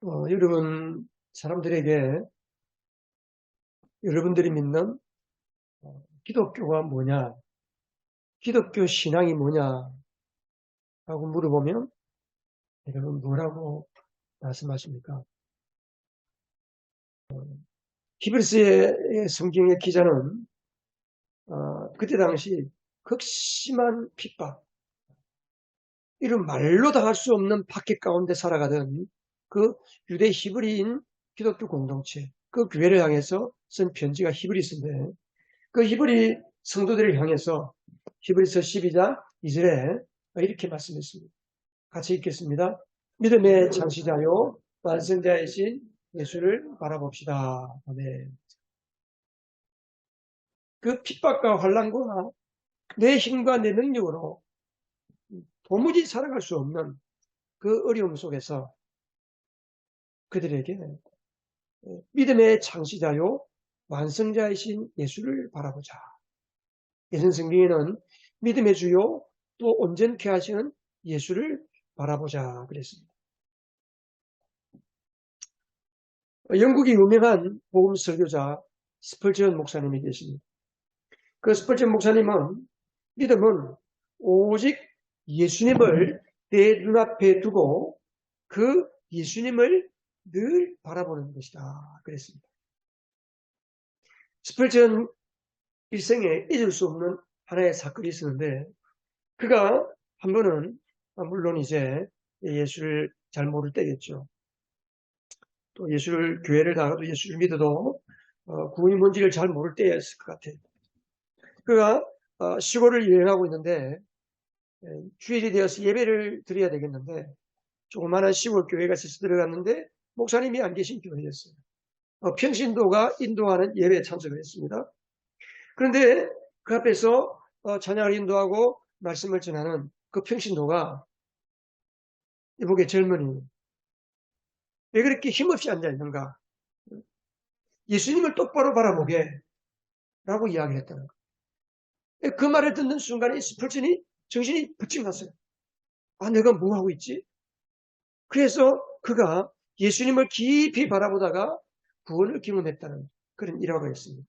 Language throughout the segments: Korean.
여러분 사람들에게 여러분들이 믿는 기독교가 뭐냐, 기독교 신앙이 뭐냐라고 물어보면 여러분 뭐라고 말씀하십니까? 히브리서의 성경의 기자는 그때 당시 극심한 핍박, 이런 말로 다 할 수 없는 박해 가운데 살아가던 그 유대 히브리인 기독교 공동체, 그 교회를 향해서 쓴 편지가 히브리서인데, 그 히브리 성도들을 향해서 히브리서 12장 2절에 이렇게 말씀했습니다. 같이 읽겠습니다. 믿음의 창시자요 완성자이신 예수를 바라봅시다. 아멘. 그 핍박과 환난과 내 힘과 내 능력으로 도무지 살아갈 수 없는 그 어려움 속에서 그들에게 믿음의 창시자요 완성자이신 예수를 바라보자. 예전 성경에는 믿음의 주요 또 온전케 하시는 예수를 바라보자 그랬습니다. 영국의 유명한 복음 설교자 스펄전 목사님이 계십니다. 그 스펄전 목사님은 믿음은 오직 예수님을 내 눈앞에 두고 그 예수님을 늘 바라보는 것이다 그랬습니다. 스펄전 일생에 잊을 수 없는 하나의 사건이 있었는데, 그가 한 번은 물론 이제 예수를 잘 모를 때겠죠. 또 예수를 교회를 나가도 예수를 믿어도 구원이 뭔지를 잘 모를 때였을 것 같아요. 그가 시골을 여행하고 있는데 주일이 되어서 예배를 드려야 되겠는데 조그마한 시골 교회가 있어서 들어갔는데 목사님이 안 계신 교회였어요. 평신도가 인도하는 예배에 참석을 했습니다. 그런데 그 앞에서 찬양을 인도하고 말씀을 전하는 그 평신도가 이복의 젊은이, 왜 그렇게 힘없이 앉아있는가? 예수님을 똑바로 바라보게 라고 이야기를 했다는 거예요. 그 말을 듣는 순간에 스펄전이 정신이 부쩍 났어요. 내가 뭐 하고 있지? 그래서 그가 예수님을 깊이 바라보다가 구원을 경험했다는 그런 일화가 있습니다.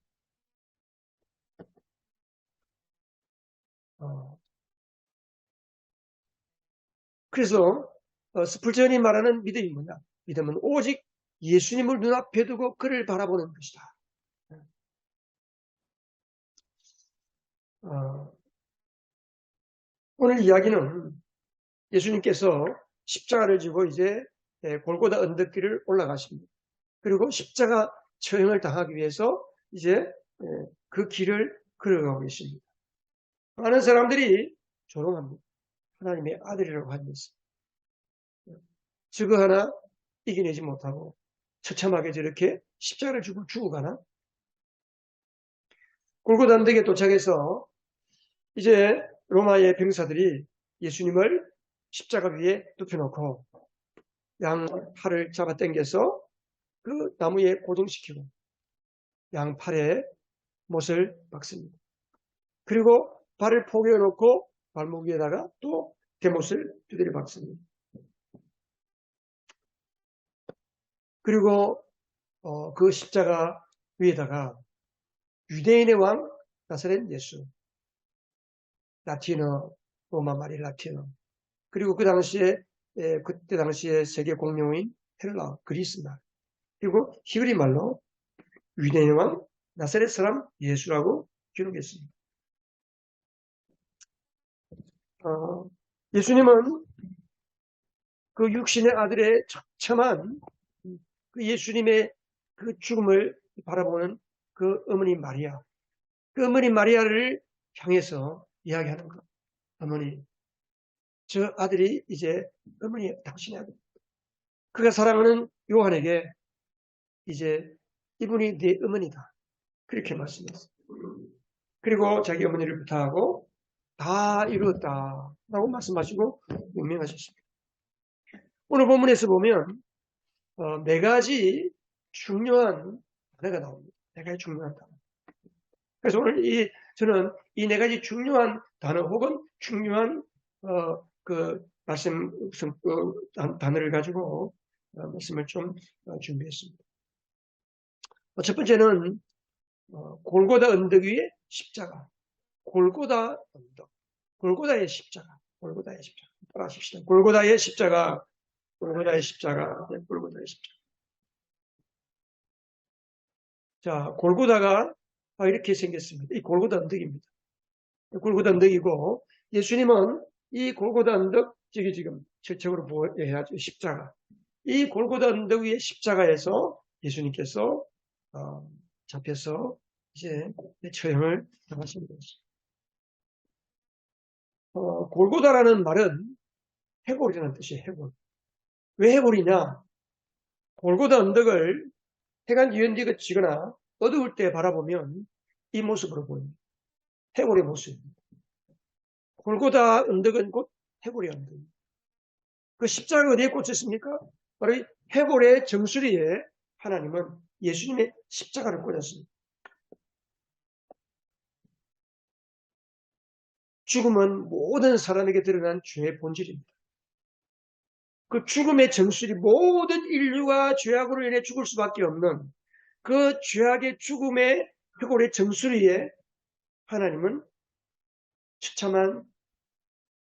그래서 스펄전이 말하는 믿음이 뭐냐? 믿음은 오직 예수님을 눈앞에 두고 그를 바라보는 것이다. 오늘 이야기는 예수님께서 십자가를 지고 이제 골고다 언덕길을 올라가십니다. 그리고 십자가 처형을 당하기 위해서 이제 그 길을 걸어가고 계십니다. 많은 사람들이 조롱합니다. 하나님의 아들이라고 하면서 저거 하나 이겨내지 못하고 처참하게 저렇게 십자가를 지고 죽어가나? 골고다 언덕에 도착해서 이제 로마의 병사들이 예수님을 십자가 위에 눕혀놓고 양팔을 잡아 당겨서 그 나무에 고정시키고 양팔에 못을 박습니다. 그리고 발을 포개어 놓고 발목 위에다가 또 대못을 두드려 박습니다. 그리고 그 십자가 위에다가 유대인의 왕 나사렛 예수, 라틴어, 로마 말이 라틴어, 그리고 그때 당시에 세계 공용어인 헬라, 그리스 말, 그리고 히브리 말로 유대인의 왕 나사렛 사람 예수라고 기록했습니다. 예수님은 그 육신의 아들의 처참한 그 예수님의 그 죽음을 바라보는 그 어머니 마리아, 그 어머니 마리아를 향해서 이야기하는 것. 어머니, 저 아들이 이제 어머니 당신의 아들. 그가 사랑하는 요한에게 이제 이분이 네 어머니다. 그렇게 말씀했어요. 그리고 자기 어머니를 부탁하고 다 이루었다 라고 말씀하시고 명명하셨습니다. 오늘 본문에서 보면 네 가지 중요한 단어가 나옵니다. 네 가지 중요한 단어. 그래서 오늘 저는 이 네 가지 중요한 단어 혹은 중요한 그 말씀 단어를 가지고 말씀을 좀 준비했습니다. 첫 번째는 골고다 언덕 위에 십자가. 골고다 언덕. 골고다의 십자가. 골고다의 십자가. 따라하십시다. 골고다의 십자가. 골고다의 십자가. 네, 골고다의 십자가. 자, 골고다가 이렇게 생겼습니다. 이 골고다 언덕입니다. 골고다 언덕이고, 예수님은 이 골고다 언덕, 저기 지금 철책으로 보여야죠. 십자가. 이 골고다 언덕 위에 십자가에서 예수님께서 잡혀서 이제 처형을 당하신 것입니다. 골고다라는 말은 해골이라는 뜻이에요. 해골. 왜 해골이냐? 골고다 언덕을 해가 유연디가 지거나 어두울 때 바라보면 이 모습으로 보입니다. 해골의 모습입니다. 골고다 언덕은 곧 해골의 언덕입니다. 그 십자가가 어디에 꽂혔습니까? 바로 이 해골의 정수리에 하나님은 예수님의 십자가를 꽂았습니다. 죽음은 모든 사람에게 드러난 죄의 본질입니다. 그 죽음의 정수리, 모든 인류가 죄악으로 인해 죽을 수밖에 없는 그 죄악의 죽음의 해골의 정수리에 하나님은 처참한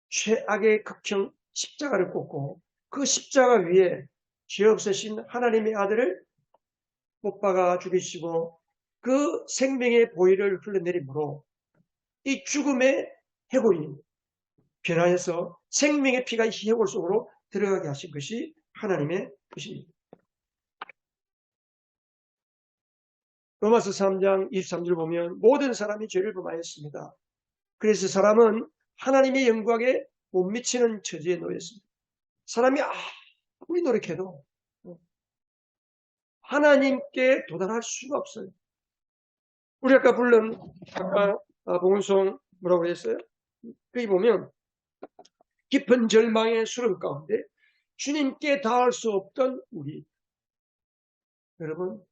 죄악의 극형 십자가를 꽂고 그 십자가 위에 죄 없으신 하나님의 아들을 못 박아 죽이시고 그 생명의 보혈을 흘러내림으로 이 죽음의 해골이 변화해서 생명의 피가 이 해골 속으로 들어가게 하신 것이 하나님의 뜻입니다. 로마서 3장 23절 보면 모든 사람이 죄를 범하였습니다. 그래서 사람은 하나님의 영광에 못 미치는 처지에 놓였습니다. 사람이 아무리 노력해도 하나님께 도달할 수가 없어요. 우리 아까 부른 봉은송 뭐라고 했어요? 거기 보면 깊은 절망의 수렁 가운데 주님께 닿을 수 없던 우리. 여러분,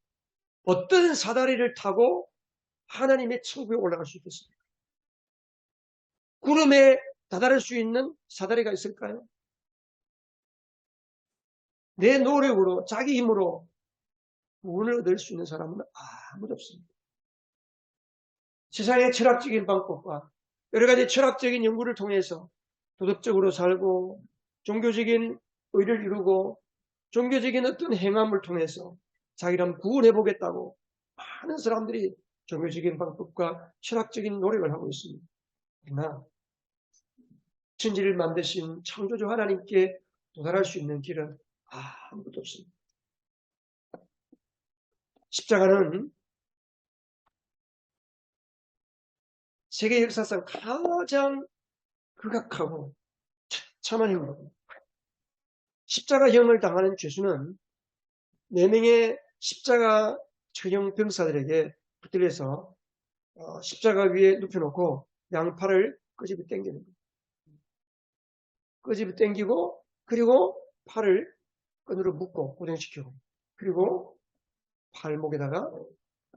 어떤 사다리를 타고 하나님의 천국에 올라갈 수 있겠습니까? 구름에 다다를 수 있는 사다리가 있을까요? 내 노력으로, 자기 힘으로 구원을 얻을 수 있는 사람은 아무도 없습니다. 세상의 철학적인 방법과 여러 가지 철학적인 연구를 통해서 도덕적으로 살고 종교적인 의를 이루고 종교적인 어떤 행함을 통해서 자기를 구원해 보겠다고 많은 사람들이 종교적인 방법과 철학적인 노력을 하고 있습니다. 그러나 천지를 만드신 창조주 하나님께 도달할 수 있는 길은 아무것도 없습니다. 십자가는 세계 역사상 가장 극악하고 참한 형입니다. 십자가형을 당하는 죄수는 4명의 십자가 처형 병사들에게 붙들려서 십자가 위에 눕혀놓고 양팔을 끄집어 당기는 거예요. 끄집어 당기고 그리고 팔을 끈으로 묶고 고정시키고 그리고 팔목에다가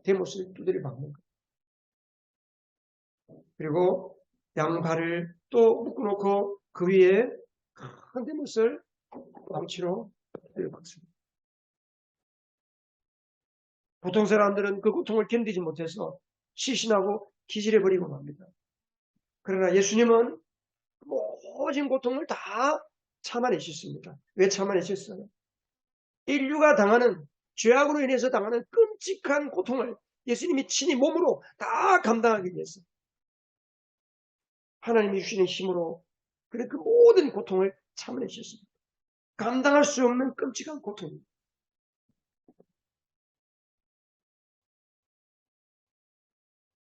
대못을 두드려 박는 거예요. 그리고 양발을 또 묶어놓고 그 위에 큰 대못을 망치로 두드려 박습니다. 보통 사람들은 그 고통을 견디지 못해서 시신하고 기절해버리고 맙니다. 그러나 예수님은 모든 고통을 다 참아내셨습니다. 왜 참아내셨어요? 인류가 당하는 죄악으로 인해서 당하는 끔찍한 고통을 예수님이 친히 몸으로 다 감당하기 위해서 하나님이 주시는 힘으로 그 모든 고통을 참아내셨습니다. 감당할 수 없는 끔찍한 고통입니다.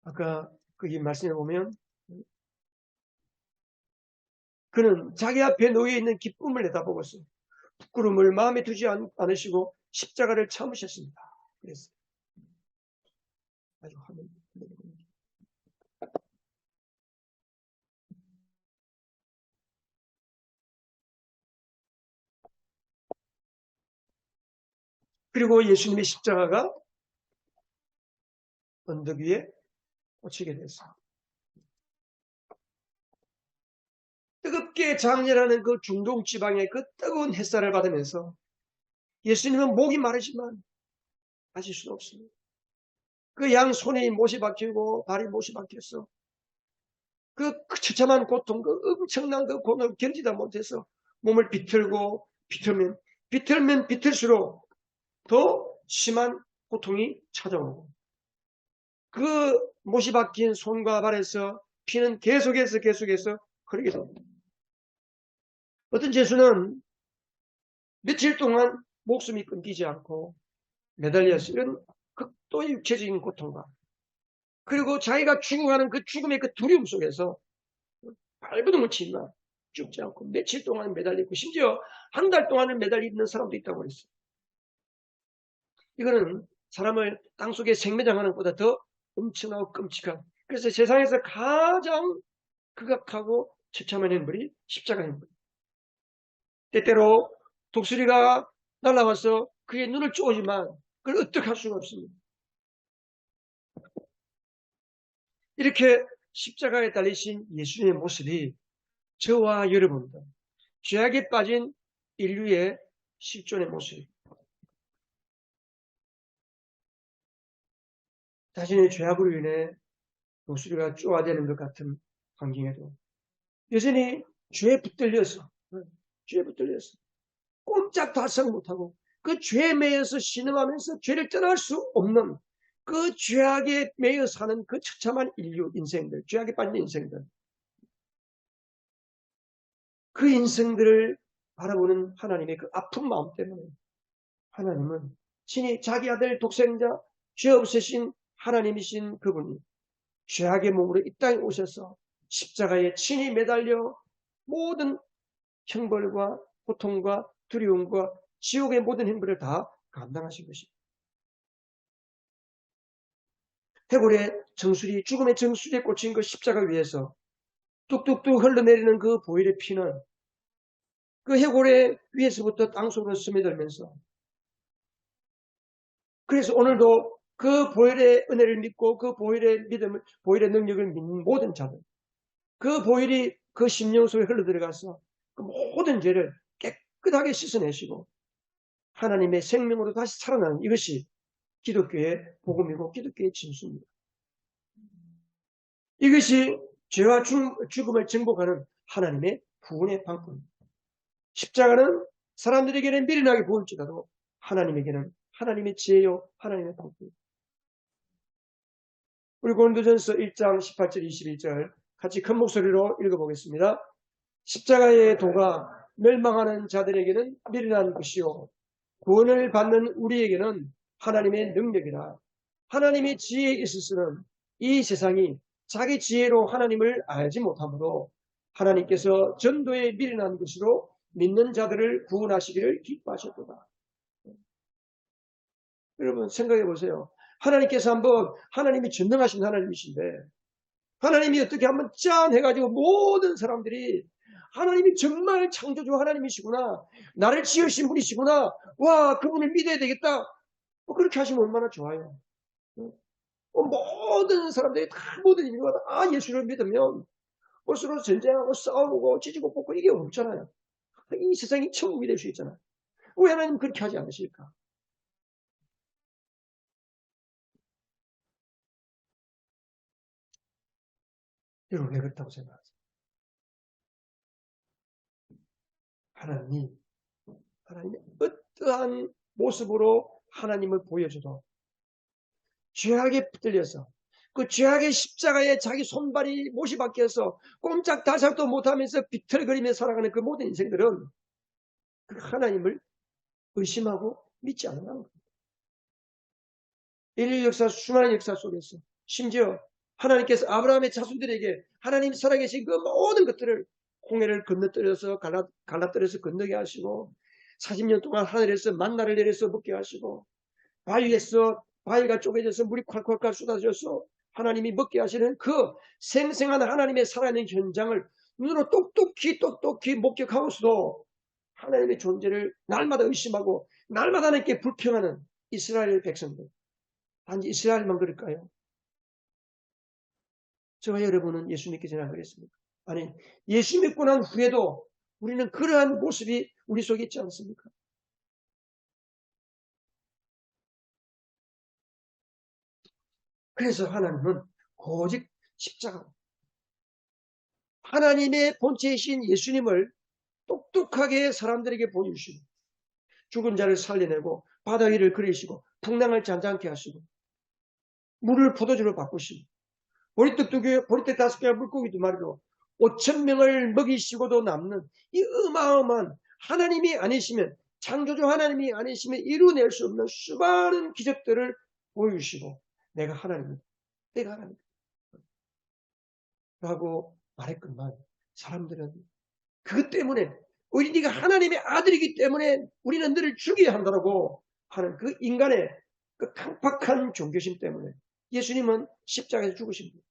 아까 거기 말씀에 보면 그는 자기 앞에 놓여있는 기쁨을 내다보고서 부끄러움을 마음에 두지 않으시고 십자가를 참으셨습니다. 그래서 아주 화면 그리고 예수님의 십자가가 언덕 위에 꽂히게 됐습니다. 뜨겁게 장렬하는 그 중동 지방의 그 뜨거운 햇살을 받으면서 예수님은 목이 마르지만 하실 수는 없습니다. 그 양 손이 못이 박히고 발이 못이 박혔어. 그 처참한 고통, 그 엄청난 그 고통을 견디다 못해서 몸을 비틀면 비틀수록 더 심한 고통이 찾아오고, 그 못이 박힌 손과 발에서 피는 계속해서 흐르게 됩니다. 어떤 죄수는 며칠 동안 목숨이 끊기지 않고 매달려서 이런 극도의 육체적인 고통과, 그리고 자기가 죽어가는 그 죽음의 그 두려움 속에서 발버둥을 치지만 죽지 않고 며칠 동안 매달리고, 심지어 한 달 동안을 매달려 있는 사람도 있다고 그랬어요. 이거는 사람을 땅속에 생매장하는 것보다 더 엄청나고 끔찍한, 그래서 세상에서 가장 극악하고 처참한 행물이 십자가 행물. 때때로 독수리가 날아와서 그의 눈을 쪼지만 그걸 어떻게 할 수가 없습니다. 이렇게 십자가에 달리신 예수님의 모습이 저와 여러분들, 죄악에 빠진 인류의 실존의 모습입니다. 자신의 죄악으로 인해 독수리가 쪼아대는 것 같은 환경에도 여전히 죄에 붙들려서 꼼짝 달싹 못하고 그 죄에 매여서 신음하면서 죄를 떠날 수 없는 그 죄악에 매여 사는 그 처참한 인류 인생들, 죄악에 빠진 인생들, 그 인생들을 바라보는 하나님의 그 아픈 마음 때문에 하나님은 친히 자기 아들 독생자, 죄 없으신 하나님이신 그분이 죄악의 몸으로 이 땅에 오셔서 십자가에 친히 매달려 모든 형벌과 고통과 두려움과 지옥의 모든 행벌을 다 감당하신 것입니다. 해골의 정수리, 죽음의 정수리에 꽂힌 그 십자가 위에서 뚝뚝뚝 흘러내리는 그 보혈의 피는 그 해골의 위에서부터 땅속으로 스며들면서, 그래서 오늘도 그 보혈의 은혜를 믿고 그 보혈의 믿음을, 보혈의 능력을 믿는 모든 자들, 그 보혈이 그 심령 속에 흘러들어가서 그 모든 죄를 깨끗하게 씻어내시고 하나님의 생명으로 다시 살아나는, 이것이 기독교의 복음이고 기독교의 진수입니다. 이것이 죄와 죽음을 정복하는 하나님의 구원의 방법입니다. 십자가는 사람들에게는 미련하게 보일지라도 하나님에게는 하나님의 지혜요 하나님의 방법입니다. 우리 고린도전서 1장 18절 21절 같이 큰 목소리로 읽어보겠습니다. 십자가의 도가 멸망하는 자들에게는 미련한 것이요 구원을 받는 우리에게는 하나님의 능력이라. 하나님의 지혜에 있어서는 이 세상이 자기 지혜로 하나님을 알지 못하므로 하나님께서 전도에 미련한 것으로 믿는 자들을 구원하시기를 기뻐하셨도다. 여러분 생각해 보세요. 하나님께서 한번, 하나님이 전능하신 하나님이신데 하나님이 어떻게 한번 짠 해가지고 모든 사람들이 하나님이 정말 창조주 하나님이시구나, 나를 지으신 분이시구나, 와 그분을 믿어야 되겠다, 그렇게 하시면 얼마나 좋아요. 모든 사람들이 다, 모든 인류가 다 예수를 믿으면 서로 전쟁하고 싸우고 찢고 뽑고 이게 없잖아요. 이 세상이 천국이 될 수 있잖아요. 왜 하나님 그렇게 하지 않으실까? 여러분 왜 그렇다고 생각하세요? 하나님이 어떠한 모습으로 하나님을 보여줘도 죄악에 붙들려서 그 죄악의 십자가에 자기 손발이 못이 박혀서 꼼짝달싹도 못하면서 비틀거리며 살아가는 그 모든 인생들은 그 하나님을 의심하고 믿지 않는 겁니다. 인류 역사, 수많은 역사 속에서 심지어 하나님께서 아브라함의 자손들에게 하나님 살아계신 그 모든 것들을 홍해를 건너떨어서 갈라떨어서 건너게 하시고 40년 동안 하늘에서 만나를 내려서 먹게 하시고 바위에서 바위가 쪼개져서 물이 콸콸콸 쏟아져서 하나님이 먹게 하시는 그 생생한 하나님의 살아있는 현장을 눈으로 똑똑히 목격하고서도 하나님의 존재를 날마다 의심하고 날마다 하나님께 불평하는 이스라엘 백성들, 단지 이스라엘만 그럴까요? 저와 여러분은 예수 믿기 전에 안 그랬습니까? 아니, 예수 믿고 난 후에도 우리는 그러한 모습이 우리 속에 있지 않습니까? 그래서 하나님은 오직 십자가, 하나님의 본체이신 예수님을 똑똑하게 사람들에게 보여주시고 죽은 자를 살려내고 바다 위를 그리시고 풍랑을 잔잔케 하시고 물을 포도주로 바꾸시고 보리떡 5개와 물고기 2마리로 5,000명을 먹이시고도 남는 이 어마어마한, 하나님이 아니시면, 창조주 하나님이 아니시면 이루어낼 수 없는 수많은 기적들을 보여주시고 내가 하나님이다, 내가 하나님이다 라고 말했건만, 사람들은 그것 때문에 네가 하나님의 아들이기 때문에 우리는 너를 죽여야 한다고 하는 그 인간의 그 강팍한 종교심 때문에 예수님은 십자가에서 죽으신 거예요.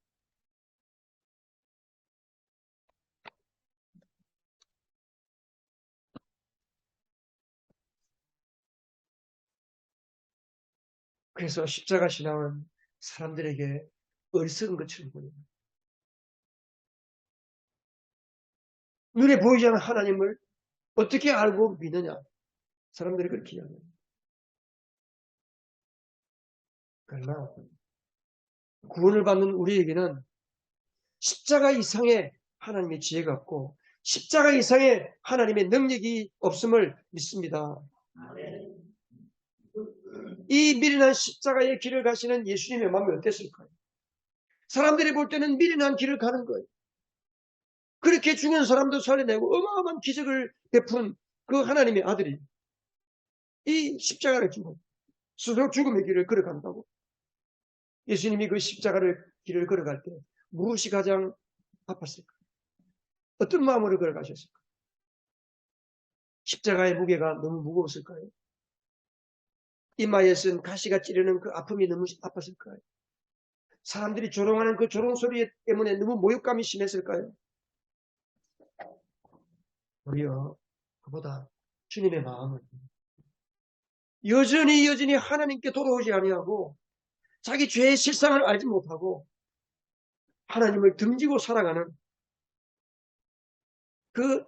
그래서 십자가 신앙은 사람들에게 어리석은 것처럼 보입니다. 눈에 보이지 않는 하나님을 어떻게 알고 믿느냐? 사람들이 그렇게 이야기합니다. 그러나 구원을 받는 우리에게는 십자가 이상의 하나님의 지혜가 없고 십자가 이상의 하나님의 능력이 없음을 믿습니다. 이 미련한 십자가의 길을 가시는 예수님의 마음이 어땠을까요? 사람들이 볼 때는 미련한 길을 가는 거예요. 그렇게 죽은 사람도 살려내고 어마어마한 기적을 베푼 그 하나님의 아들이 이 십자가를 주고 스스로 죽음의 길을 걸어간다고. 예수님이 그 십자가를 길을 걸어갈 때 무엇이 가장 아팠을까? 어떤 마음으로 걸어가셨을까? 십자가의 무게가 너무 무거웠을까요? 이마에 쓴 가시가 찌르는 그 아픔이 너무 아팠을까요? 사람들이 조롱하는 그 조롱 소리 때문에 너무 모욕감이 심했을까요? 오히려 그보다 주님의 마음은 여전히 하나님께 돌아오지 아니하고 자기 죄의 실상을 알지 못하고 하나님을 등지고 살아가는 그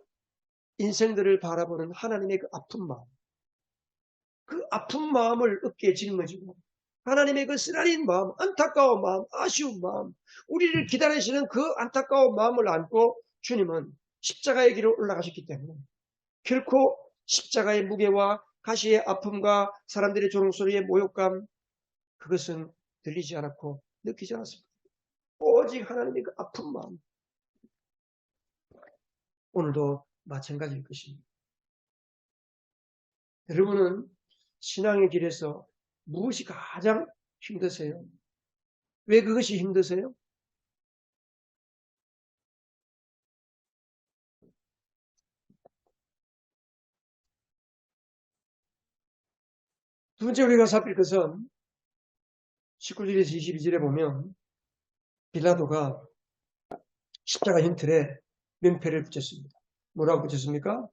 인생들을 바라보는 하나님의 그 아픈 마음, 그 아픈 마음을 어깨에 짊어지고 하나님의 그 쓰라린 마음, 안타까운 마음, 아쉬운 마음, 우리를 기다리시는 그 안타까운 마음을 안고 주님은 십자가의 길을 올라가셨기 때문에 결코 십자가의 무게와 가시의 아픔과 사람들의 조롱소리의 모욕감, 그것은 들리지 않았고 느끼지 않았습니다. 오직 하나님의 그 아픈 마음. 오늘도 마찬가지일 것입니다. 여러분은 신앙의 길에서 무엇이 가장 힘드세요? 왜 그것이 힘드세요? 두 번째 우리가 살필 것은 19절에서 22절에 보면 빌라도가 십자가 흰틀에 명패를 붙였습니다. 뭐라고 붙였습니까?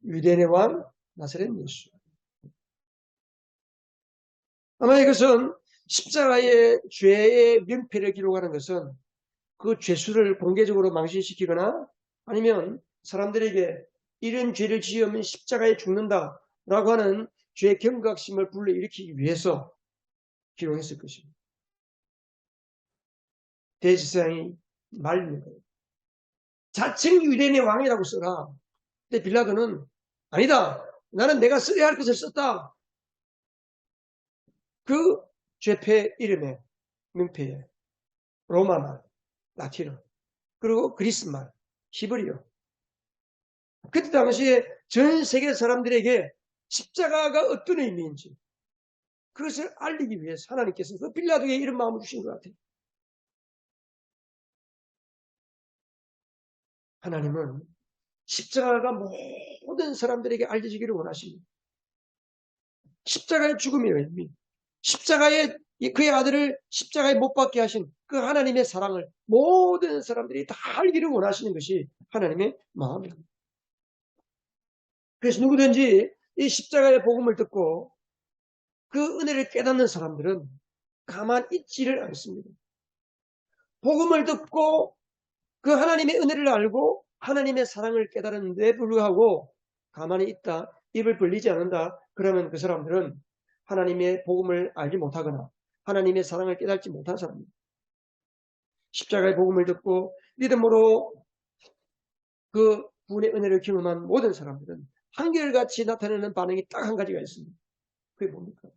유대인의 왕 나사렛 예수. 아마 이것은 십자가의 죄의 명패를 기록하는 것은 그 죄수를 공개적으로 망신시키거나 아니면 사람들에게 이런 죄를 지으면 십자가에 죽는다라고 하는 죄의 경각심을 불러일으키기 위해서 기록했을 것입니다. 대제사장이 말리는 거예요. 자칭 유대인의 왕이라고 써라. 근데 빌라도는 아니다. 나는 내가 써야 할 것을 썼다. 그 죄패 이름에 명패에 로마말, 라틴어, 그리고 그리스말, 히브리어. 그때 당시에 전 세계 사람들에게 십자가가 어떤 의미인지 그것을 알리기 위해서 하나님께서 그 빌라도에게 이런 마음을 주신 것 같아요. 하나님은 십자가가 모든 사람들에게 알려지기를 원하십니다. 십자가의 죽음의 의미, 십자가의 그의 아들을 십자가에 못 박게 하신 그 하나님의 사랑을 모든 사람들이 다 알기를 원하시는 것이 하나님의 마음입니다. 그래서 누구든지 이 십자가의 복음을 듣고 그 은혜를 깨닫는 사람들은 가만 있지를 않습니다. 복음을 듣고 그 하나님의 은혜를 알고 하나님의 사랑을 깨달았는데 불구하고 가만히 있다, 입을 벌리지 않는다, 그러면 그 사람들은 하나님의 복음을 알지 못하거나 하나님의 사랑을 깨닫지 못한 사람입니다. 십자가의 복음을 듣고 믿음으로 그 구원의 은혜를 경험한 모든 사람들은 한결같이 나타내는 반응이 딱 한 가지가 있습니다. 그게 뭡니까?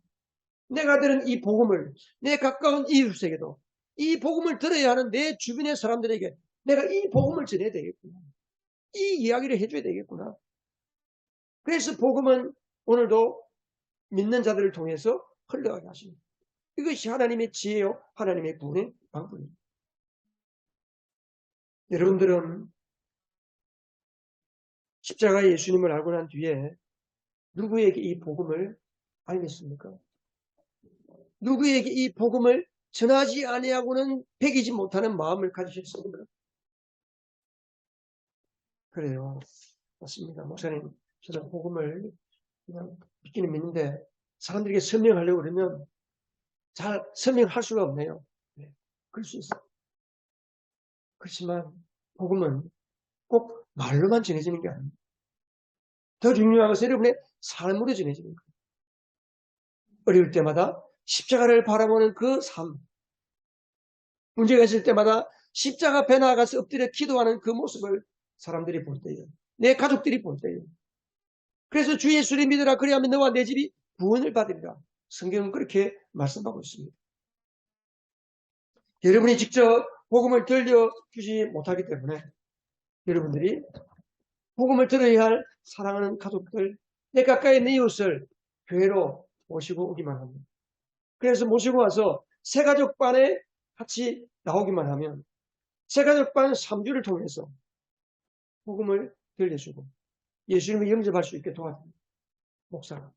내가 들은 이 복음을 내 가까운 이웃에게도, 이 복음을 들어야 하는 내 주변의 사람들에게 내가 이 복음을 전해야 되겠구나. 이 이야기를 해줘야 되겠구나. 그래서 복음은 오늘도 믿는 자들을 통해서 흘러가게 하십니다. 이것이 하나님의 지혜요, 하나님의 구원의 방법입니다. 여러분들은 십자가 예수님을 알고 난 뒤에 누구에게 이 복음을 알겠습니까? 누구에게 이 복음을 전하지 아니하고는 배기지 못하는 마음을 가지셨습니까? 그래요. 맞습니다. 목사님, 저는 복음을 그냥 믿기는 믿는데 사람들에게 설명하려고 그러면 잘 설명할 수가 없네요. 네, 그럴 수 있어요. 그렇지만 복음은 꼭 말로만 전해지는 게 아닙니다. 더 중요한 것은 여러분의 삶으로 전해지는 거예요. 어려울 때마다 십자가를 바라보는 그 삶, 문제가 있을 때마다 십자가 앞에 나아가서 엎드려 기도하는 그 모습을 사람들이 볼 때예요. 내 가족들이 볼 때예요. 그래서 주 예수를 믿으라 그리하면 너와 내 집이 구원을 받으리라. 성경은 그렇게 말씀하고 있습니다. 여러분이 직접 복음을 들려주지 못하기 때문에 여러분들이 복음을 들어야 할 사랑하는 가족들, 내 가까이 있는 이웃을 교회로 모시고 오기만 합니다. 그래서 모시고 와서 새가족반에 같이 나오기만 하면 새가족반 3주를 통해서 복음을 들려주고 예수님을 영접할 수 있게 도와줍니다. 목사가.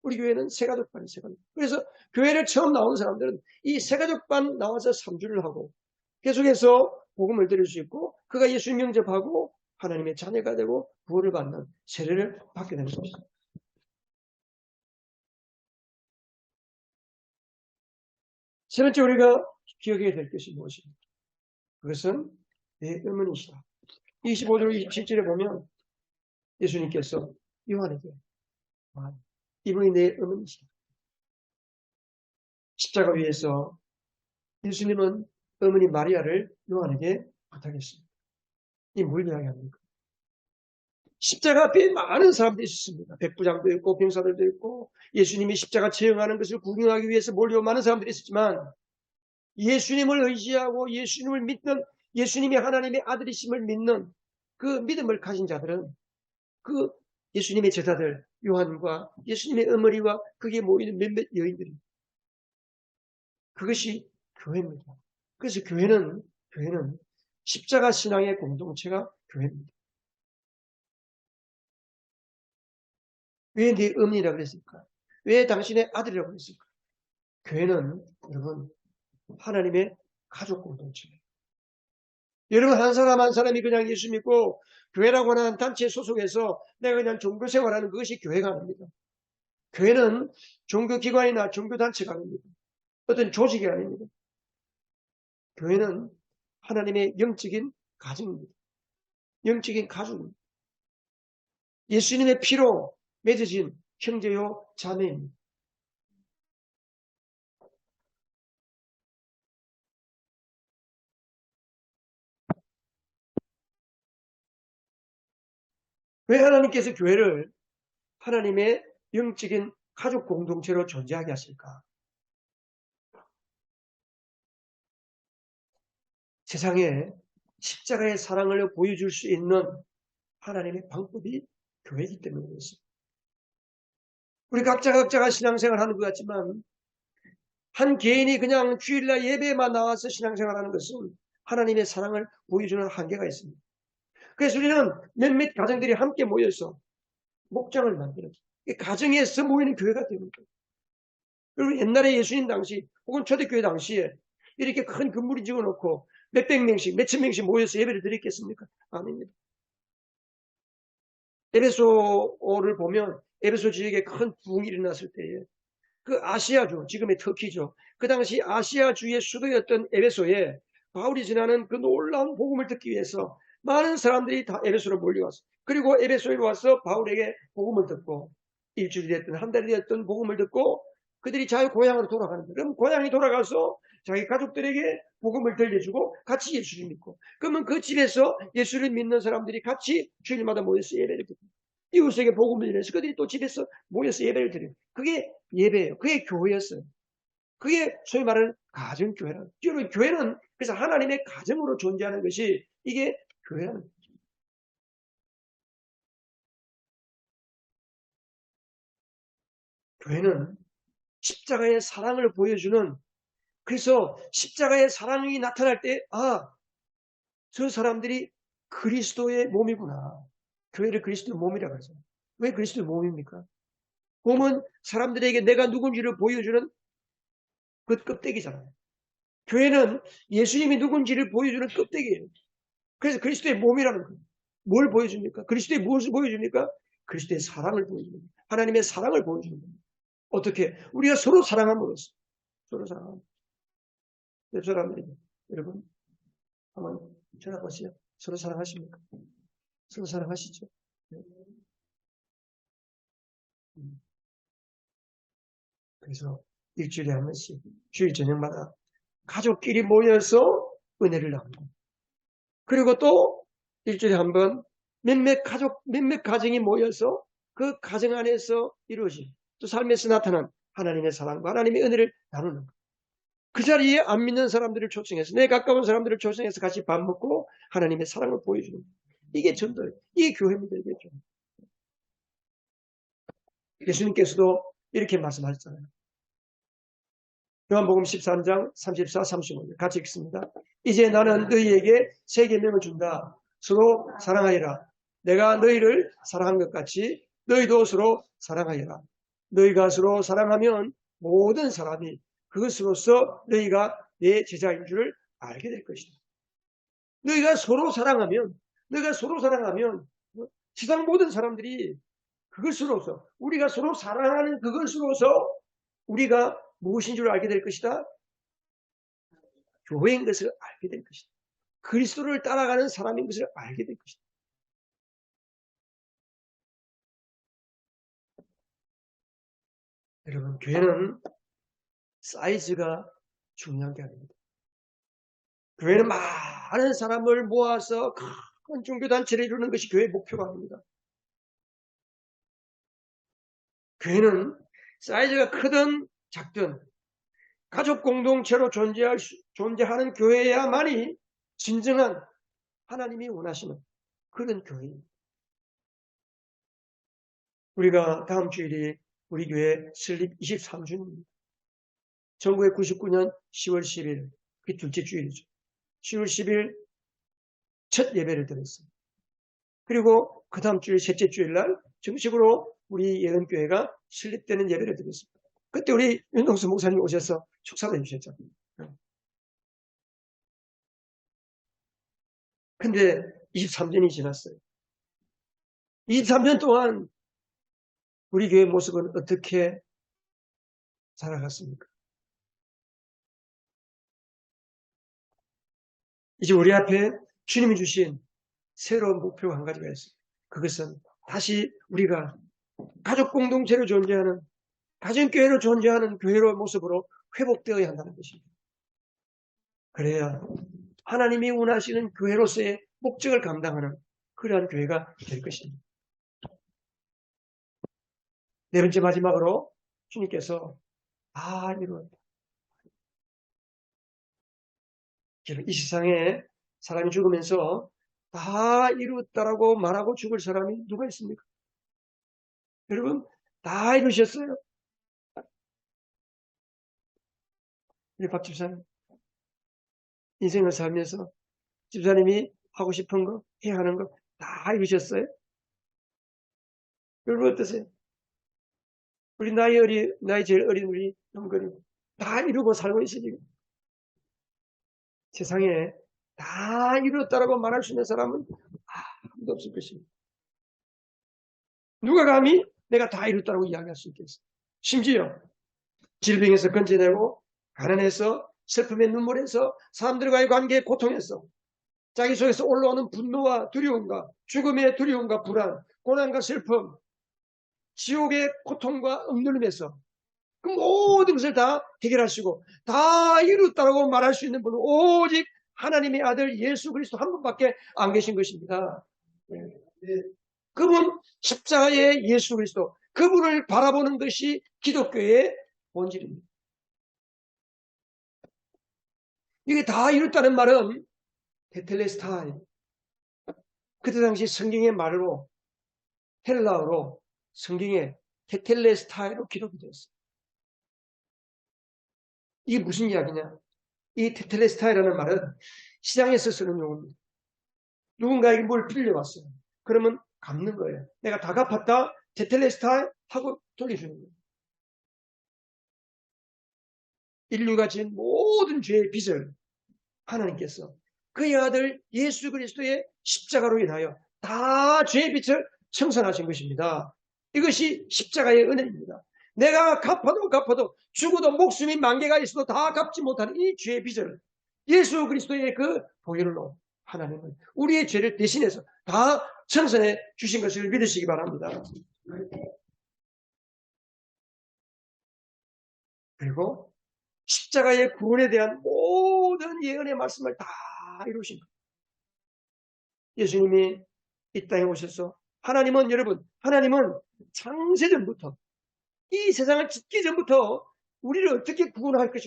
우리 교회는 새가족반이 새가족. 그래서 교회를 처음 나오는 사람들은 이 새가족반 나와서 3주를 하고 계속해서 복음을 들을 수 있고 그가 예수님 영접하고 하나님의 자녀가 되고 구원을 받는 세례를 받게 되는 것입니다. 세 번째 우리가 기억해야 될 것이 무엇입니까? 그것은 내 어머니시다. 25절 27절에 보면 예수님께서 요한에게 이분이 내 어머니시다. 십자가 위에서 예수님은 어머니 마리아를 요한에게 부탁했습니다. 이 뭘 이야기합니까? 십자가 앞에 많은 사람들이 있었습니다. 백부장도 있고 병사들도 있고 예수님이 십자가 체험하는 것을 구경하기 위해서 몰려온 많은 사람들이 있었지만 예수님을 의지하고 예수님을 믿는 예수님이 하나님의 아들이심을 믿는 그 믿음을 가진 자들은 그 예수님의 제자들 요한과 예수님의 어머니와 그게 모이는 몇몇 여인들이 그것이 교회입니다. 그래서 교회는 십자가 신앙의 공동체가 교회입니다. 왜 네 어머니라고 그랬을까? 왜 당신의 아들이라고 그랬을까? 교회는 여러분 하나님의 가족 공동체예요. 여러분 한 사람 한 사람이 그냥 예수 믿고 교회라고 하는 단체에 소속해서 내가 그냥 종교생활하는 그것이 교회가 아닙니다. 교회는 종교기관이나 종교단체가 아닙니다. 어떤 조직이 아닙니다. 교회는 하나님의 영적인 가정입니다. 영적인 가족입니다. 예수님의 피로 맺어진 형제요 자매입니다. 왜 하나님께서 교회를 하나님의 영적인 가족 공동체로 존재하게 하실까? 세상에 십자가의 사랑을 보여줄 수 있는 하나님의 방법이 교회이기 때문에 그렇습니다. 우리 각자가 신앙생활 하는 것 같지만 한 개인이 그냥 주일날 예배만 나와서 신앙생활하는 것은 하나님의 사랑을 보여주는 한계가 있습니다. 그래서 우리는 몇몇 가정들이 함께 모여서 목장을 만드는 가정에서 모이는 교회가 됩니다. 그리고 옛날에 예수님 당시 혹은 초대교회 당시에 이렇게 큰 건물이 지어놓고 몇백 명씩 몇천 명씩 모여서 예배를 드렸겠습니까? 아닙니다. 에베소를 보면 에베소 지역에 큰 부흥이 일어났을 때에 그 아시아주, 지금의 터키죠. 그 당시 아시아주의 수도였던 에베소에 바울이 전하는 그 놀라운 복음을 듣기 위해서 많은 사람들이 다 에베소로 몰려왔어. 그리고 에베소에 와서 바울에게 복음을 듣고 일주일이 됐든 한 달이 됐든 복음을 듣고 그들이 자기 고향으로 돌아가는 거예요. 그럼 고향에 돌아가서 자기 가족들에게 복음을 들려주고 같이 예수를 믿고, 그러면 그 집에서 예수를 믿는 사람들이 같이 주일마다 모여서 예배를 드립니다. 이웃에게 복음을 전해서 그들이 또 집에서 모여서 예배를 드려요. 그게 예배예요. 그게 교회였어요. 그게 소위 말하는 가정교회라는. 여러분, 교회는 그래서 하나님의 가정으로 존재하는 것이 이게 교회라는 거예요. 교회는 십자가의 사랑을 보여주는, 그래서 십자가의 사랑이 나타날 때, 저 사람들이 그리스도의 몸이구나. 교회를 그리스도의 몸이라고 하죠. 왜 그리스도의 몸입니까? 몸은 사람들에게 내가 누군지를 보여주는 그 껍데기잖아요. 교회는 예수님이 누군지를 보여주는 껍데기예요. 그래서 그리스도의 몸이라는 거예요. 뭘 보여줍니까? 그리스도의 무엇을 보여줍니까? 그리스도의 사랑을 보여줍니다. 하나님의 사랑을 보여주는 겁니다. 어떻게? 우리가 서로 사랑함으로써. 서로 사랑함. 옆 사람들이, 여러분, 한번 전화 보세요. 서로 사랑하십니까? 서로 사랑하시죠? 네. 그래서 일주일에 한 번씩, 주일 저녁마다 가족끼리 모여서 은혜를 나누고, 그리고 또 일주일에 한 번 몇몇 가정이 모여서 그 가정 안에서 이루어진 또 삶에서 나타난 하나님의 사랑과 하나님의 은혜를 나누는 것. 그 자리에 안 믿는 사람들을 초청해서, 내 가까운 사람들을 초청해서 같이 밥 먹고 하나님의 사랑을 보여주는 것. 이게 전도예요. 이게 교회입니다. 이게 교회. 예수님께서도 이렇게 말씀하셨잖아요. 요한복음 13장 34, 35절 같이 읽습니다. 이제 나는 너희에게 새 계명을 준다. 서로 사랑하여라. 내가 너희를 사랑한 것 같이 너희도 서로 사랑하여라. 너희가 서로 사랑하면 모든 사람이 그것으로서 너희가 내 제자인 줄을 알게 될 것이다. 너희가 서로 사랑하면 세상 모든 사람들이 그것으로서, 우리가 서로 사랑하는 그것으로서 우리가 무엇인 줄 알게 될 것이다. 교회인 것을 알게 될 것이다. 그리스도를 따라가는 사람인 것을 알게 될 것이다. 여러분, 교회는 사이즈가 중요한 게 아닙니다. 교회는 많은 사람을 모아서 큰 종교단체를 이루는 것이 교회의 목표가 아닙니다. 교회는 사이즈가 크든 작든 가족 공동체로 존재하는 교회야만이 진정한 하나님이 원하시는 그런 교회입니다. 우리가 다음 주일이 우리 교회 설립 23주년입니다. 1999년 10월 10일, 그게 둘째 주일이죠. 10월 10일 첫 예배를 드렸어요. 그리고 그 다음 주일, 셋째 주일날 정식으로 우리 예언교회가 설립되는 예배를 드렸습니다. 그때 우리 윤동수 목사님 오셔서 축사도 해주셨죠. 근데 23년이 지났어요. 23년 동안 우리 교회 모습은 어떻게 살아갔습니까? 이제 우리 앞에 주님이 주신 새로운 목표가 한 가지가 있어요. 그것은 다시 우리가 가족 공동체로 존재하는, 가정교회로 존재하는 교회로 모습으로 회복되어야 한다는 것입니다. 그래야 하나님이 원하시는 교회로서의 목적을 감당하는 그러한 교회가 될 것입니다. 네 번째 마지막으로 주님께서 다 이루었다. 이 세상에 사람이 죽으면서 다 이루었다라고 말하고 죽을 사람이 누가 있습니까? 여러분, 다 이루셨어요. 우리 박 집사님, 인생을 살면서 집사님이 하고 싶은 거, 해야 하는 거 다 이루셨어요? 여러분 어떠세요? 우리 나이 제일 어린 우리 형들이 다 이루고 살고 있으니까 세상에 다 이루었다라고 말할 수 있는 사람은 아무도 없을 것입니다. 누가 감히 내가 다 이뤘다고 이야기할 수 있겠어요? 심지어 질병에서 건져내고 가난해서 슬픔의 눈물에서 사람들과의 관계에 고통해서 자기 속에서 올라오는 분노와 두려움과 죽음의 두려움과 불안, 고난과 슬픔, 지옥의 고통과 억눌림에서 그 모든 것을 다 해결하시고 다 이뤘다고 말할 수 있는 분은 오직 하나님의 아들 예수 그리스도 한 분밖에 안 계신 것입니다. 그분 십자가의 예수 그리스도, 그분을 바라보는 것이 기독교의 본질입니다. 이게 다 이뤘다는 말은 테텔레스타이, 그때 당시 성경의 말로 헬라어로 성경에 테텔레스타이로 기록이 되었어요. 이게 무슨 이야기냐? 이 테텔레스타이라는 말은 시장에서 쓰는 용어입니다. 누군가에게 뭘 빌려왔어요. 그러면 갚는 거예요. 내가 다 갚았다, 테텔레스타이 하고 돌려주는 거예요. 인류가 지은 모든 죄의 빚을 하나님께서 그의 아들 예수 그리스도의 십자가로 인하여 다 죄의 빚을 청산하신 것입니다. 이것이 십자가의 은혜입니다. 내가 갚아도 죽어도 목숨이 만개가 있어도 다 갚지 못하는 이 죄의 빚을 예수 그리스도의 그 보혈로 하나님은 우리의 죄를 대신해서 다 청산해 주신 것을 믿으시기 바랍니다. 그리고 십자가의 구원에 대한 모든 예언의 말씀을 다 이루신 거예요. 예수님이 이 땅에 오셔서 하나님은 창세전부터 이 세상을 짓기 전부터 우리를 어떻게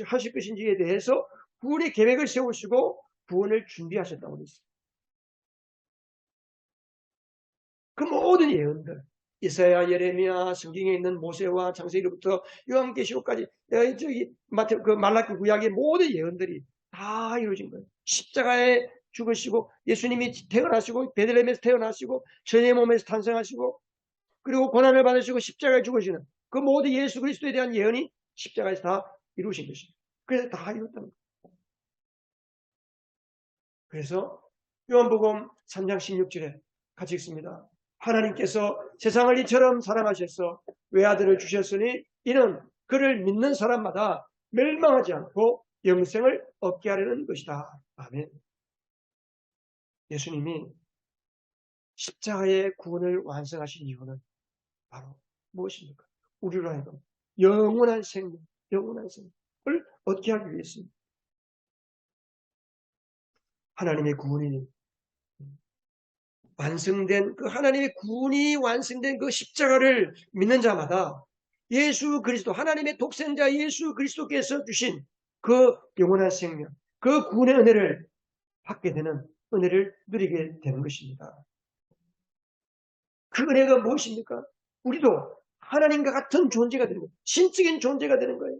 하실 것인지에 대해서 구원의 계획을 세우시고 구원을 준비하셨다고 했어요. 그 모든 예언들, 이사야, 예레미야, 성경에 있는 모세와 창세기로부터 요한계시록까지 말라기 구약의 모든 예언들이 다 이루어진 거예요. 십자가에 죽으시고 예수님이 태어나시고 베들레헴에서 태어나시고 전의 몸에서 탄생하시고 그리고 고난을 받으시고 십자가에 죽으시는 그 모든 예수 그리스도에 대한 예언이 십자가에서 다 이루어진 것입니다. 그래서 다 이뤘다는 거예요. 그래서 요한복음 3장 16절에 같이 읽습니다. 하나님께서 세상을 이처럼 사랑하셔서 외아들을 주셨으니 이는 그를 믿는 사람마다 멸망하지 않고 영생을 얻게 하려는 것이다. 아멘. 예수님이 십자가의 구원을 완성하신 이유는 바로 무엇입니까? 우리로 하여금 영원한 생명을 얻게 하기 위해서입니다. 하나님의 구원이 하나님의 구원이 완성된 그 십자가를 믿는 자마다 예수 그리스도, 하나님의 독생자 예수 그리스도께서 주신 그 영원한 생명, 그 구원의 은혜를 받게 되는 은혜를 누리게 되는 것입니다. 그 은혜가 무엇입니까? 우리도 하나님과 같은 존재가 되는 거예요. 신적인 존재가 되는 거예요.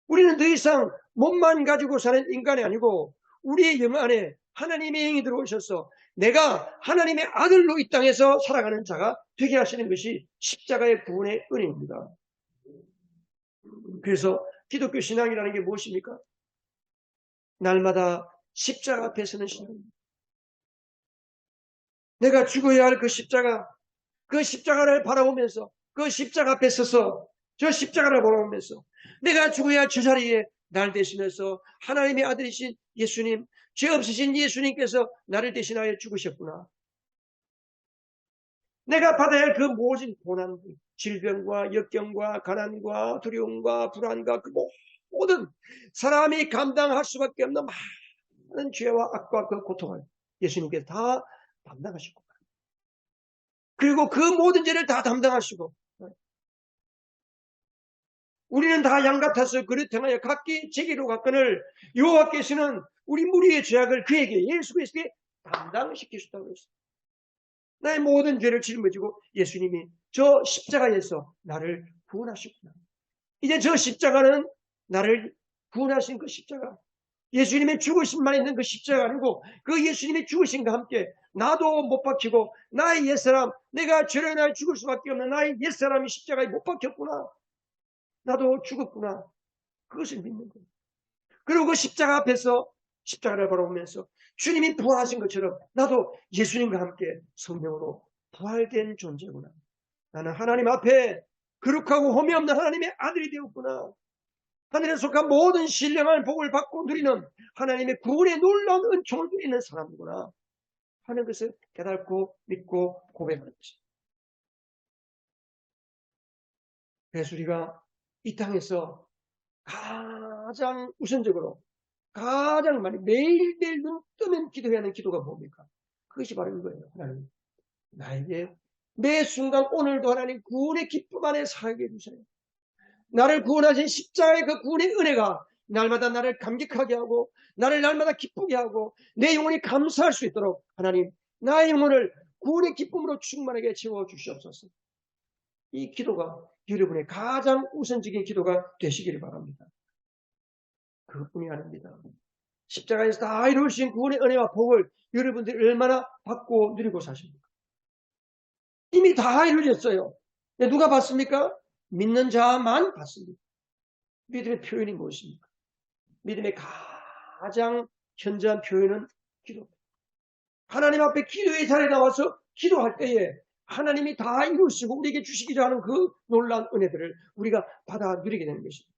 우리는 더 이상 몸만 가지고 사는 인간이 아니고 우리의 영 안에 하나님의 영이 들어오셔서 내가 하나님의 아들로 이 땅에서 살아가는 자가 되게 하시는 것이 십자가의 구원의 은혜입니다. 그래서 기독교 신앙이라는 게 무엇입니까? 날마다 십자가 앞에 서는 신앙입니다. 내가 죽어야 할 그 십자가를 바라보면서 그 십자가 앞에 서서 저 십자가를 바라보면서 내가 죽어야 할 저 자리에 날 대신해서 하나님의 아들이신 예수님, 죄 없으신 예수님께서 나를 대신하여 죽으셨구나. 내가 받아야 할 그 모든 고난, 질병과 역경과 가난과 두려움과 불안과 그 모든 사람이 감당할 수밖에 없는 많은 죄와 악과 그 고통을 예수님께서 다 담당하셨구나. 그리고 그 모든 죄를 다 담당하시고 우리는 다 양 같아서 그릇 행하여 각기 제기로 갔거늘 여호와께서는 우리 무리의 죄악을 그에게 예수 그리스도에 담당시키셨다고 했어요. 나의 모든 죄를 짊어지고 예수님이 저 십자가에서 나를 구원하셨구나. 이제 저 십자가는 나를 구원하신 그 십자가, 예수님의 죽으심만 있는 그 십자가 아니고 그 예수님의 죽으심과 함께 나도 못 박히고 나의 옛사람, 내가 죄로 인하여 죽을 수밖에 없는 나의 옛사람이 십자가에 못 박혔구나. 나도 죽었구나. 그것을 믿는 거예요. 그리고 그 십자가 앞에서 십자가를 바라보면서 주님이 부활하신 것처럼 나도 예수님과 함께 성령으로 부활된 존재구나. 나는 하나님 앞에 거룩하고 험이 없는 하나님의 아들이 되었구나. 하늘에 속한 모든 신령한 복을 받고 누리는 하나님의 구원의 놀라운 은총을 누리는 사람이구나 하는 것을 깨닫고 믿고 고백하는 것입니다. 그래서 우리가 이 땅에서 가장 우선적으로 가장 많이 매일매일 눈 뜨면 기도해야 하는 기도가 뭡니까? 그것이 바로 이거예요. 하나님, 나에게 매 순간 오늘도 하나님 구원의 기쁨 안에 살게 해주세요. 나를 구원하신 십자가의 그 구원의 은혜가 날마다 나를 감격하게 하고 나를 날마다 기쁘게 하고 내 영혼이 감사할 수 있도록 하나님, 나의 영혼을 구원의 기쁨으로 충만하게 채워주시옵소서. 이 기도가 여러분의 가장 우선적인 기도가 되시기를 바랍니다. 그것뿐이 아닙니다. 십자가에서 다 이루어진 구원의 은혜와 복을 여러분들이 얼마나 받고 누리고 사십니까? 이미 다 이루어졌어요. 누가 받습니까? 믿는 자만 받습니다. 믿음의 표현이 무엇입니까? 믿음의 가장 현저한 표현은 기도입니다. 하나님 앞에 기도의 자리에 나와서 기도할 때에 하나님이 다 이루시고 우리에게 주시기로 하는 그 놀라운 은혜들을 우리가 받아 누리게 되는 것입니다.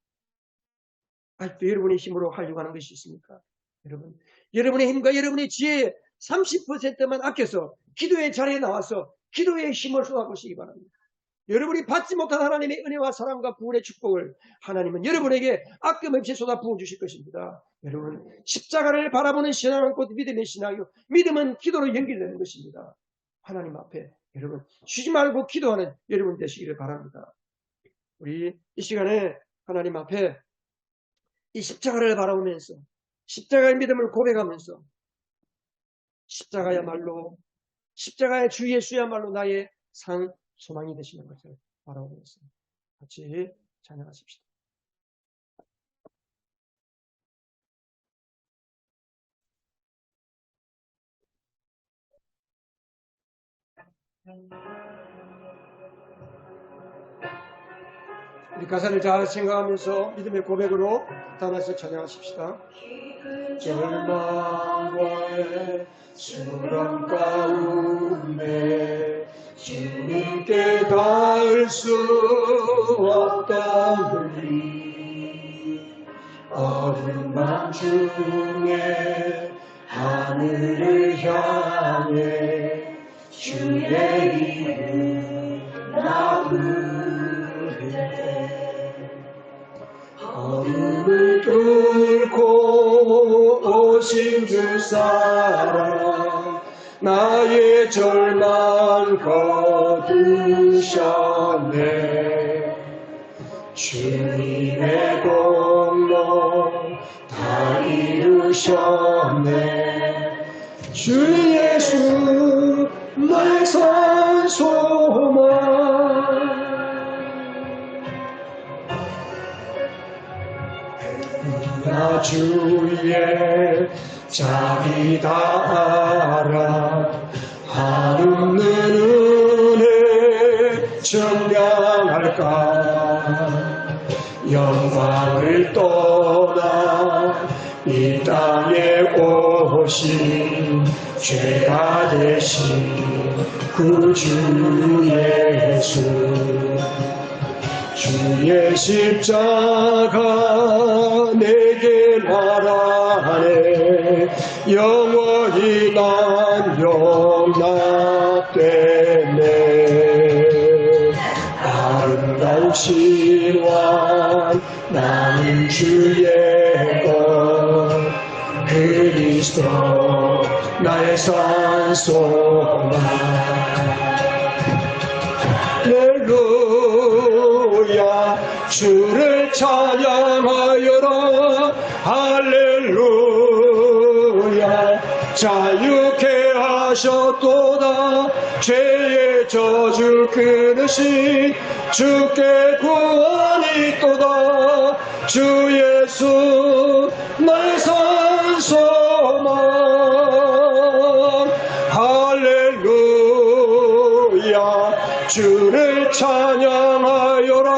아직도 여러분의 힘으로 하려고 하는 것이 있습니까? 여러분, 여러분의 힘과 여러분의 지혜의 30%만 아껴서 기도의 자리에 나와서 기도의 힘을 쏟아보시기 바랍니다. 여러분이 받지 못한 하나님의 은혜와 사랑과 구원의 축복을 하나님은 여러분에게 아낌없이 쏟아 부어주실 것입니다. 여러분, 십자가를 바라보는 신앙은 곧 믿음의 신앙이요, 믿음은 기도로 연결되는 것입니다. 하나님 앞에 여러분 쉬지 말고 기도하는 여러분 되시기를 바랍니다. 우리 이 시간에 하나님 앞에 이 십자가를 바라보면서 십자가의 믿음을 고백하면서 십자가야말로, 십자가의 주 예수야말로 나의 상 소망이 되시는 것을 바라보면서 같이 찬양하십시다. 우리 가사를 잘 생각하면서 믿음의 고백으로 따라서 찬양하십시다. 절망과의 수렁 가운데 주님께 닿을 수 없다니 어두운 밤 중에 하늘을 향해 주의 이름 나 부르네. 어둠을 뚫고 오신 주 사랑 나의 절망 거두셨네. 주님의 공로 다 이루셨네. 주 예수 나의 산 소망. 나 주의 자비다 알아 한없는 은혜 증명할까. 영광을 떠나 이 땅에 오신 죄가 되신 구주 예수. 주의 십자가 내게 말하네. 영원히 난 용납되네. 아름다운 신왕 나는 주의 것 그리스도 나의 산 소망. 할렐루야 주를 찬양하여라. 할렐루야 자유케 하셨도다. 죄의 저주 끊으신 주께 구원이 있도다. 주 예수 나의 산 소망. 할렐루야 주를 찬양하여라.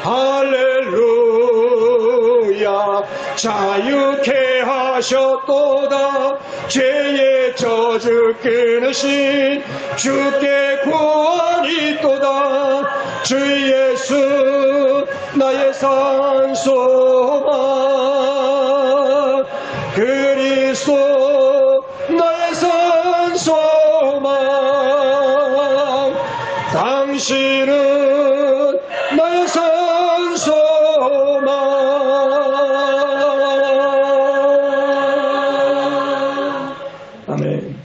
할렐루야 자유케 하셨도다. 죄의 저주 끊으신 주께 구원이 있도다. 주 예수 나의 산 소망. 그리스도 나의 산 소망. 당신은 나의 산 소망. 아멘.